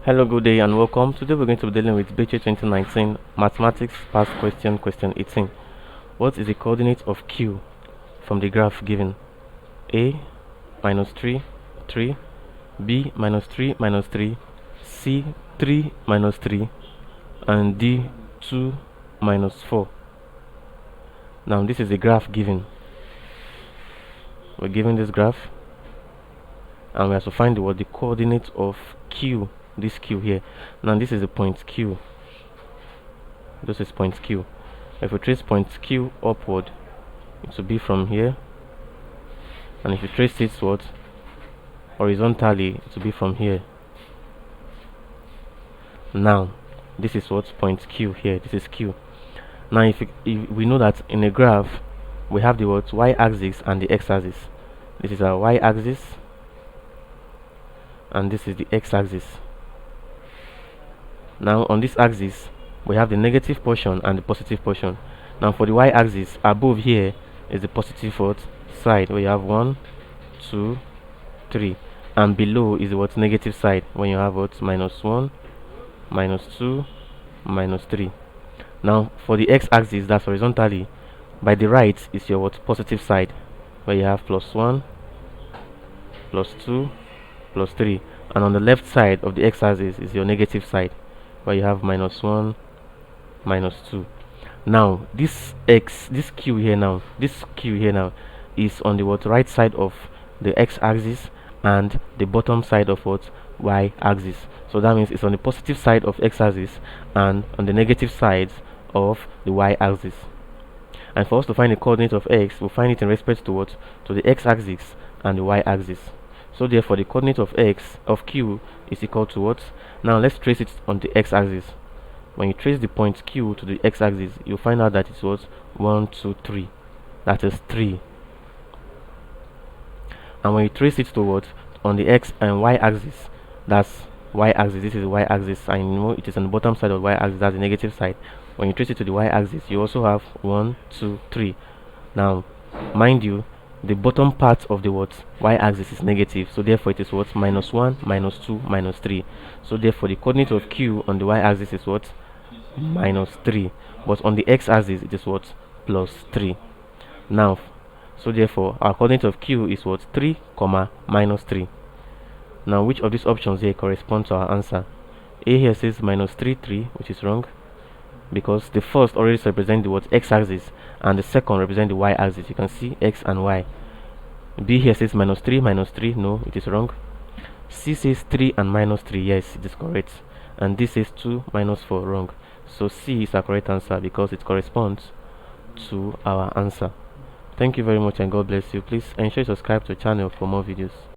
Hello, good day and welcome. Today we're going to be dealing with BECE 2019 Mathematics Past Question 18. What is the coordinate of Q from the graph given? A minus 3, 3, B minus 3 minus 3, C 3 minus 3, and D 2 minus 4. Now this is the graph given. We're given this graph and we have to find the coordinate of Q, this Q here. Now this is the point Q. This is point Q. If we trace point Q upward, it will be from here, and if you trace it horizontally, it will be from here. Now this is point Q here. This is Q. Now if we know that in a graph we have the y-axis and the x-axis. This is our y-axis and this is the x-axis. Now on this axis we have the negative portion and the positive portion. Now for the y-axis, above here is the positive side where you have 1, 2, 3, and below is the negative side when you have minus 1, minus 2, minus 3. Now for the x-axis, that's horizontally, by the right is your positive side where you have plus 1, plus 2, plus 3, and on the left side of the x-axis is your negative side where you have minus 1, minus 2. Now this Q here now is on the right side of the x-axis and the bottom side of y-axis. So that means it's on the positive side of x-axis and on the negative sides of the y-axis. And for us to find the coordinate of x, we'll find it in respect to the x-axis and the y-axis. So therefore the coordinate of Q is equal to what? Now let's trace it on the x-axis. When you trace the point Q to the x-axis, you'll find out that it was 1, 2, 3. That is 3. And when you trace it to on the x and y-axis, that's y-axis. This is y-axis. I know it is on the bottom side of y-axis. That's the negative side. When you trace it to the y-axis, you also have 1, 2, 3. Now, mind you, the bottom part of the y-axis is negative, so therefore it is minus 1, minus 2, minus 3. So therefore the coordinate of Q on the y-axis is minus 3, but on the x-axis it is plus 3. Now, so therefore our coordinate of Q is 3, minus 3. Now which of these options here correspond to our answer? A here says minus 3, 3, which is wrong, because the first already represents the x-axis and the second represents the y-axis. You can see x and y. B here says minus 3, no, it is wrong. C says 3 and minus 3, yes, it is correct. And D says 2, minus 4, wrong. So C is our correct answer because it corresponds to our answer. Thank you very much and God bless you. Please ensure you subscribe to the channel for more videos.